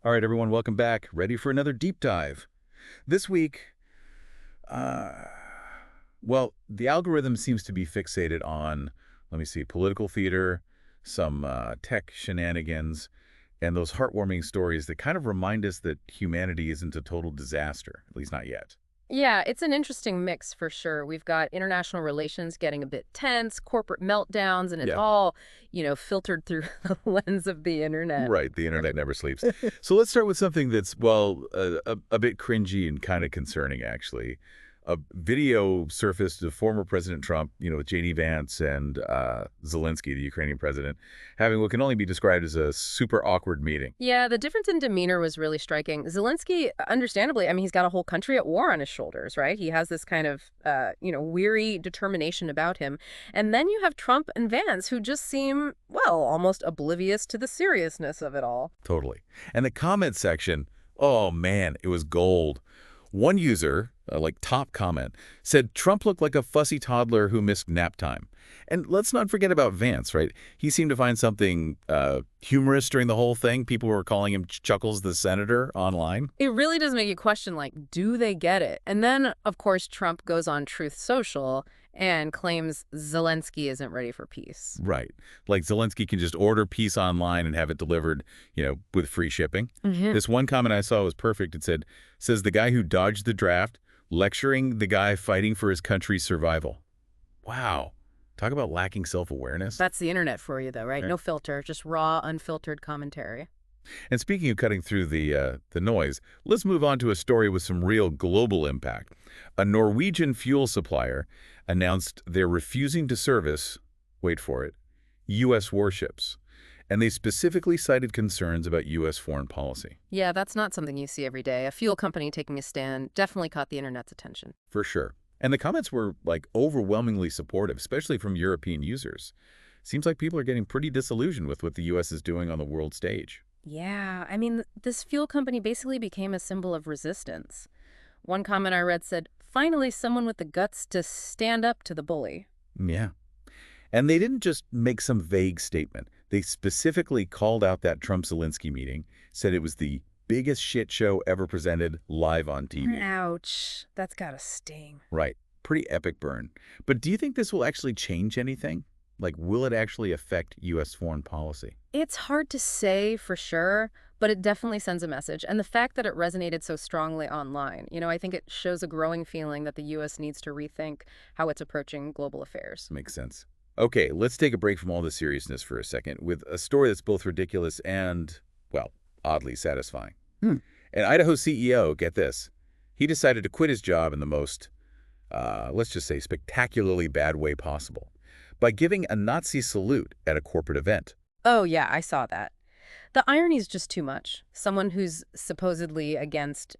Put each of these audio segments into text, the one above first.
All right, everyone, welcome back. Ready for another deep dive. This week, uh, well, the algorithm seems to be fixated on, let me see, political theater, some tech shenanigans, and those heartwarming stories that kind of remind us that humanity isn't a total disaster, at least not yet. Yeah, it's an interesting mix for sure. We've got international relations getting a bit tense, corporate meltdowns, and it's Yeah, all, filtered through the lens of the internet. right. The internet never sleeps. So let's start with something that's, well, a bit cringy and kind of concerning, actually. A video surfaced of former President Trump, with J.D. Vance and Zelensky, the Ukrainian president, having what can only be described as a super awkward meeting. Yeah, the difference in demeanor was really striking. Zelensky, understandably, I mean, he's got a whole country at war on his shoulders, right? He has this kind of, weary determination about him. And then you have Trump and Vance, who just seem, well, almost oblivious to the seriousness of it all. Totally. And the comment section, oh man, it was gold. One user, top comment, said Trump looked like a fussy toddler who missed nap time. And let's not forget about Vance, right? He seemed to find something humorous during the whole thing. People were calling him Chuckles the Senator online. It really does make you question, like, do they get it? And then, of course, Trump goes on Truth Social and claims Zelensky isn't ready for peace. Right. Like Zelensky can just order peace online and have it delivered, with free shipping. Hmm. This one comment I saw was perfect. It says the guy who dodged the draft, lecturing the guy fighting for his country's survival. Wow. Talk about lacking self-awareness. That's the internet for you, though, right? Right. No filter, just raw, unfiltered commentary. And speaking of cutting through the noise, let's move on to a story with some real global impact. A Norwegian fuel supplier announced they're refusing to service, wait for it, U.S. warships. And they specifically cited concerns about U.S. foreign policy. Yeah, that's not something you see every day. A fuel company taking a stand definitely caught the internet's attention. For sure. And the comments were, overwhelmingly supportive, especially from European users. Seems like people are getting pretty disillusioned with what the U.S. is doing on the world stage. Yeah, I mean, this fuel company basically became a symbol of resistance. One comment I read said, finally, someone with the guts to stand up to the bully. Yeah. And they didn't just make some vague statement. They specifically called out that Trump-Zelensky meeting, said it was the biggest shit show ever presented live on TV. Ouch, that's gotta sting. Right. Pretty epic burn. But do you think this will actually change anything? Like, will it actually affect U.S. foreign policy? It's hard to say for sure, but it definitely sends a message. And the fact that it resonated so strongly online, I think it shows a growing feeling that the U.S. needs to rethink how it's approaching global affairs. Makes sense. Okay, let's take a break from all the seriousness for a second with a story that's both ridiculous and, well, oddly satisfying. Hmm. An Idaho CEO, get this, he decided to quit his job in the most, let's just say, spectacularly bad way possible by giving a Nazi salute at a corporate event. Oh, yeah, I saw that. The irony is just too much. Someone who's supposedly against,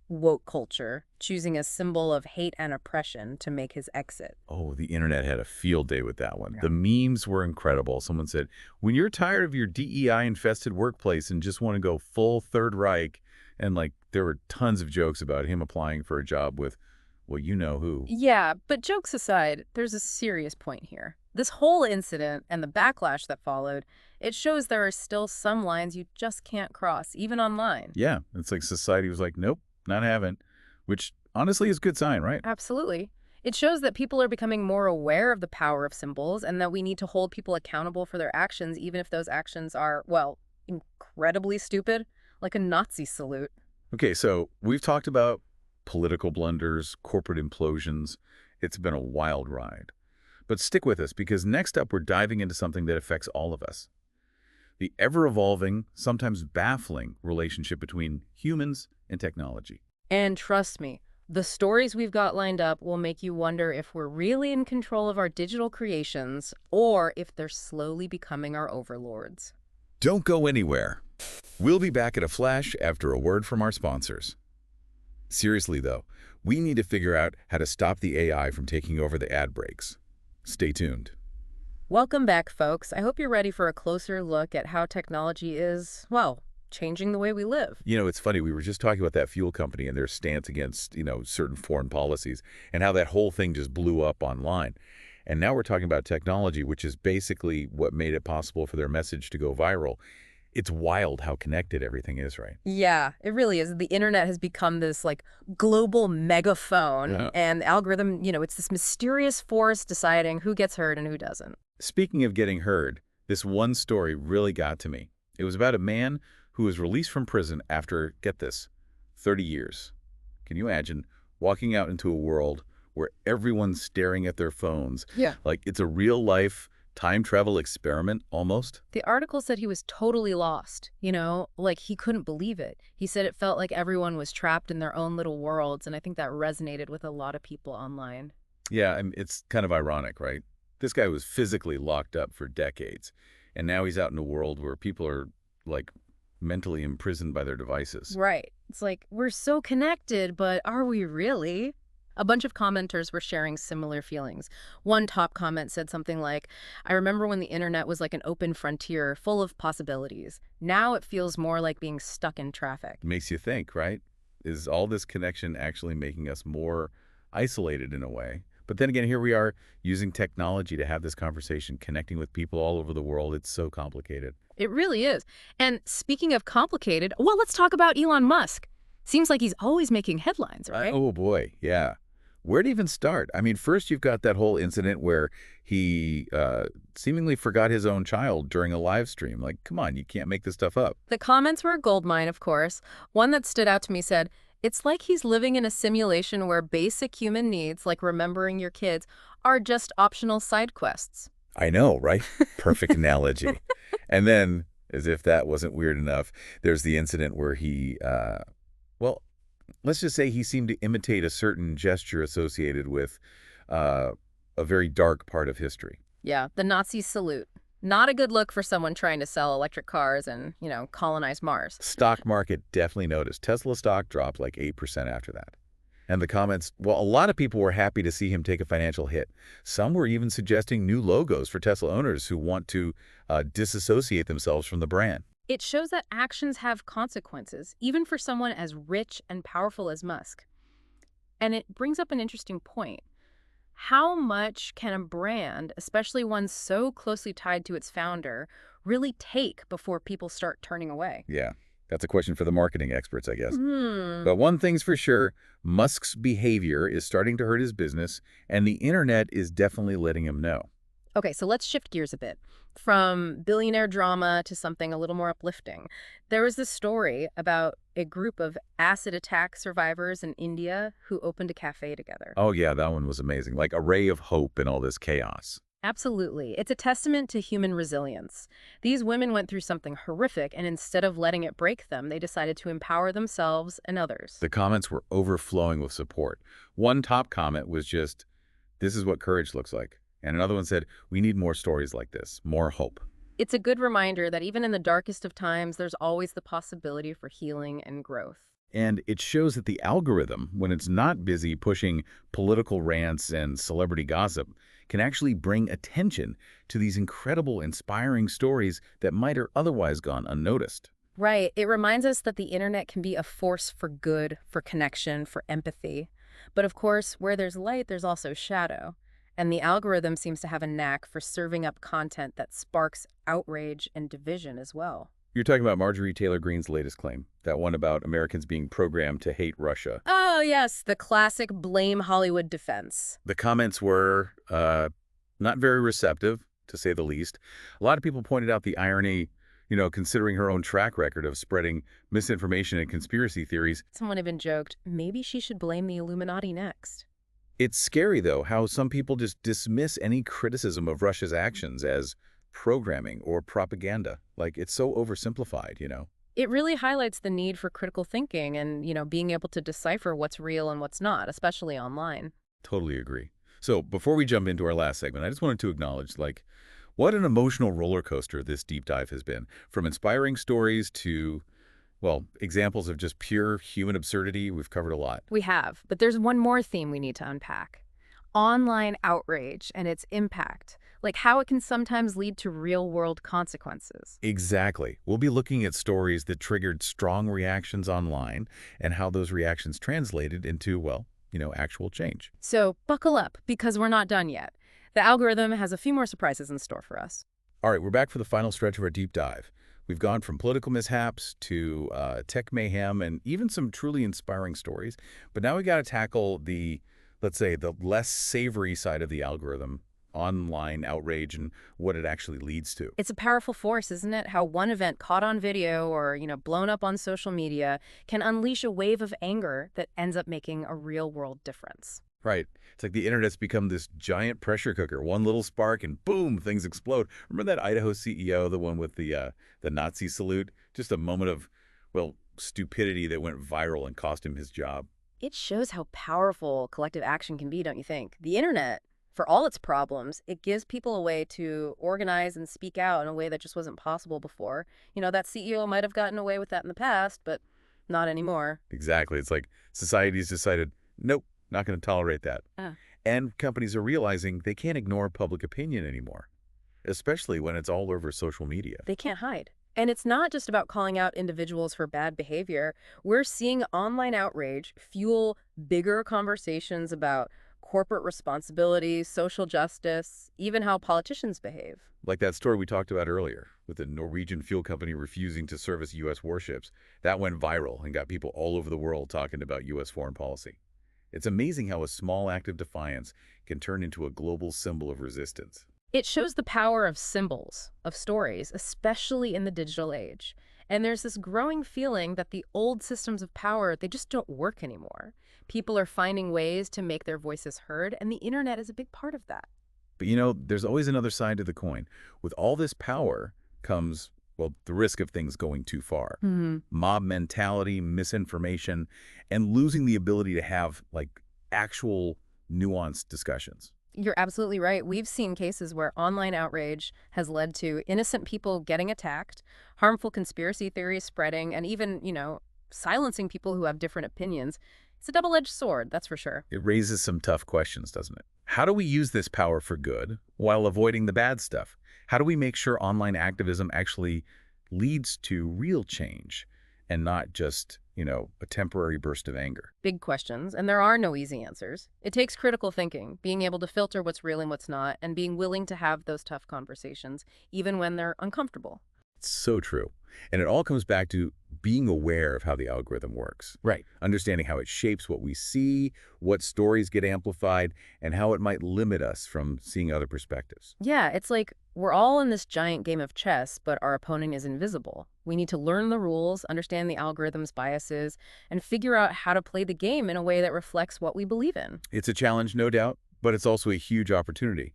woke culture, choosing a symbol of hate and oppression to make his exit. Oh, the internet had a field day with that one. Yeah. The memes were incredible. Someone said, when you're tired of your DEI-infested workplace and just want to go full Third Reich, and there were tons of jokes about him applying for a job with, well, you know who. Yeah, but jokes aside, there's a serious point here. This whole incident and the backlash that followed, it shows there are still some lines you just can't cross, even online. Yeah, it's like society was like, nope, not having, which honestly is a good sign, right? Absolutely. It shows that people are becoming more aware of the power of symbols and that we need to hold people accountable for their actions, even if those actions are, well, incredibly stupid, like a Nazi salute. Okay, so we've talked about political blunders, corporate implosions. It's been a wild ride. But stick with us, because next up we're diving into something that affects all of us. The ever-evolving, sometimes baffling relationship between humans and technology. And trust me, the stories we've got lined up will make you wonder if we're really in control of our digital creations or if they're slowly becoming our overlords. Don't go anywhere. We'll be back at a flash after a word from our sponsors. Seriously, though, we need to figure out how to stop the AI from taking over the ad breaks. Stay tuned. Welcome back, folks. I hope you're ready for a closer look at how technology is, well, changing the way we live. It's funny, we were just talking about that fuel company and their stance against, certain foreign policies and how that whole thing just blew up online. And now we're talking about technology, which is basically what made it possible for their message to go viral. It's wild how connected everything is, right? Yeah, it really is. The internet has become this like global megaphone, Yeah. and the algorithm, it's this mysterious force deciding who gets heard and who doesn't. Speaking of getting heard, this one story really got to me. It was about a man who was released from prison after, get this, 30 years. Can you imagine walking out into a world where everyone's staring at their phones? Yeah. Like it's a real-life time travel experiment almost? The article said he was totally lost, like he couldn't believe it. He said it felt like everyone was trapped in their own little worlds, and I think that resonated with a lot of people online. Yeah, it's kind of ironic, right? This guy was physically locked up for decades, and now he's out in a world where people are, like, mentally imprisoned by their devices. Right. It's like, we're so connected, but are we really? A bunch of commenters were sharing similar feelings. One top comment said something like, I remember when the internet was like an open frontier full of possibilities. Now it feels more like being stuck in traffic. Makes you think, right? Is all this connection actually making us more isolated in a way? But then again, here we are using technology to have this conversation, connecting with people all over the world. It's so complicated. It really is. And speaking of complicated, well, let's talk about Elon Musk. Seems like he's always making headlines, right? Oh, boy. Yeah. Where to even start? I mean, first you've got that whole incident where he seemingly forgot his own child during a live stream. Like, come on, you can't make this stuff up. The comments were a goldmine, of course. One that stood out to me said, it's like he's living in a simulation where basic human needs, like remembering your kids, are just optional side quests. I know, right? Perfect analogy. And then, as if that wasn't weird enough, there's the incident where he, well, let's just say he seemed to imitate a certain gesture associated with a very dark part of history. Yeah, the Nazi salute. Not a good look for someone trying to sell electric cars and, colonize Mars. Stock market definitely noticed. Tesla stock dropped like 8% after that. And the comments, well, a lot of people were happy to see him take a financial hit. Some were even suggesting new logos for Tesla owners who want to disassociate themselves from the brand. It shows that actions have consequences, even for someone as rich and powerful as Musk. And it brings up an interesting point. How much can a brand, especially one so closely tied to its founder, really take before people start turning away? Yeah, that's a question for the marketing experts, I guess. Hmm. But one thing's for sure, Musk's behavior is starting to hurt his business, and the internet is definitely letting him know. Okay, so let's shift gears a bit. From billionaire drama to something a little more uplifting. There was this story about a group of acid attack survivors in India who opened a cafe together. Oh yeah, that one was amazing. Like a ray of hope in all this chaos. Absolutely. It's a testament to human resilience. These women went through something horrific, and instead of letting it break them, they decided to empower themselves and others. The comments were overflowing with support. One top comment was just, "This is what courage looks like." And another one said, "We need more stories like this, more hope." It's a good reminder that even in the darkest of times, there's always the possibility for healing and growth. And it shows that the algorithm, when it's not busy pushing political rants and celebrity gossip, can actually bring attention to these incredible, inspiring stories that might have otherwise gone unnoticed. Right. It reminds us that the internet can be a force for good, for connection, for empathy. But of course, where there's light, there's also shadow. And the algorithm seems to have a knack for serving up content that sparks outrage and division as well. You're talking about Marjorie Taylor Greene's latest claim, that one about Americans being programmed to hate Russia. Oh, yes, the classic blame Hollywood defense. The comments were not very receptive, to say the least. A lot of people pointed out the irony, considering her own track record of spreading misinformation and conspiracy theories. Someone even joked, maybe she should blame the Illuminati next. It's scary, though, how some people just dismiss any criticism of Russia's actions as programming or propaganda. Like, it's so oversimplified. It really highlights the need for critical thinking and, being able to decipher what's real and what's not, especially online. Totally agree. So before we jump into our last segment, I just wanted to acknowledge, what an emotional roller coaster this deep dive has been. From inspiring stories to, well, examples of just pure human absurdity. We've covered a lot. We have, but there's one more theme we need to unpack. Online outrage and its impact, like how it can sometimes lead to real-world consequences. Exactly. We'll be looking at stories that triggered strong reactions online and how those reactions translated into, well, actual change. So buckle up, because we're not done yet. The algorithm has a few more surprises in store for us. All right, we're back for the final stretch of our deep dive. We've gone from political mishaps to tech mayhem and even some truly inspiring stories. But now we got to tackle the, let's say, the less savory side of the algorithm, online outrage and what it actually leads to. It's a powerful force, isn't it? How one event caught on video or, blown up on social media can unleash a wave of anger that ends up making a real-world difference. Right. It's like the internet's become this giant pressure cooker. One little spark and boom, things explode. Remember that Idaho CEO, the one with the Nazi salute? Just a moment of, well, stupidity that went viral and cost him his job. It shows how powerful collective action can be, don't you think? The internet, for all its problems, it gives people a way to organize and speak out in a way that just wasn't possible before. That CEO might have gotten away with that in the past, but not anymore. Exactly. It's like society's decided, nope, not going to tolerate that. And companies are realizing they can't ignore public opinion anymore, especially when it's all over social media. They can't hide. And it's not just about calling out individuals for bad behavior. We're seeing online outrage fuel bigger conversations about corporate responsibility, social justice, even how politicians behave. Like that story we talked about earlier with the Norwegian fuel company refusing to service U.S. warships. That went viral and got people all over the world talking about U.S. foreign policy. It's amazing how a small act of defiance can turn into a global symbol of resistance. It shows the power of symbols, of stories, especially in the digital age. And there's this growing feeling that the old systems of power, they just don't work anymore. People are finding ways to make their voices heard, and the internet is a big part of that. But there's always another side to the coin. With all this power comes, well, the risk of things going too far. Mob mentality, misinformation, and losing the ability to have, actual nuanced discussions. You're absolutely right. We've seen cases where online outrage has led to innocent people getting attacked, harmful conspiracy theories spreading, and even, silencing people who have different opinions. It's a double-edged sword, that's for sure. It raises some tough questions, doesn't it? How do we use this power for good while avoiding the bad stuff? How do we make sure online activism actually leads to real change and not just, a temporary burst of anger? Big questions, and there are no easy answers. It takes critical thinking, being able to filter what's real and what's not, and being willing to have those tough conversations, even when they're uncomfortable. It's so true. And it all comes back to being aware of how the algorithm works. Right. Understanding how it shapes what we see, what stories get amplified, and how it might limit us from seeing other perspectives. Yeah, it's like we're all in this giant game of chess, but our opponent is invisible. We need to learn the rules, understand the algorithm's biases, and figure out how to play the game in a way that reflects what we believe in. It's a challenge, no doubt, but it's also a huge opportunity.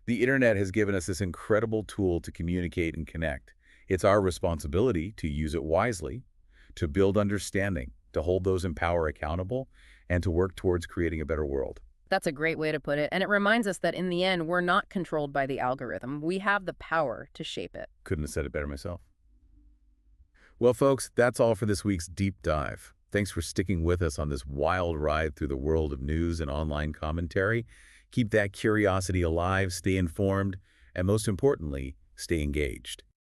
The internet has given us this incredible tool to communicate and connect. It's our responsibility to use it wisely, to build understanding, to hold those in power accountable, and to work towards creating a better world. That's a great way to put it, and it reminds us that in the end, we're not controlled by the algorithm. We have the power to shape it. Couldn't have said it better myself. Well, folks, that's all for this week's Deep Dive. Thanks for sticking with us on this wild ride through the world of news and online commentary. Keep that curiosity alive, stay informed, and most importantly, stay engaged.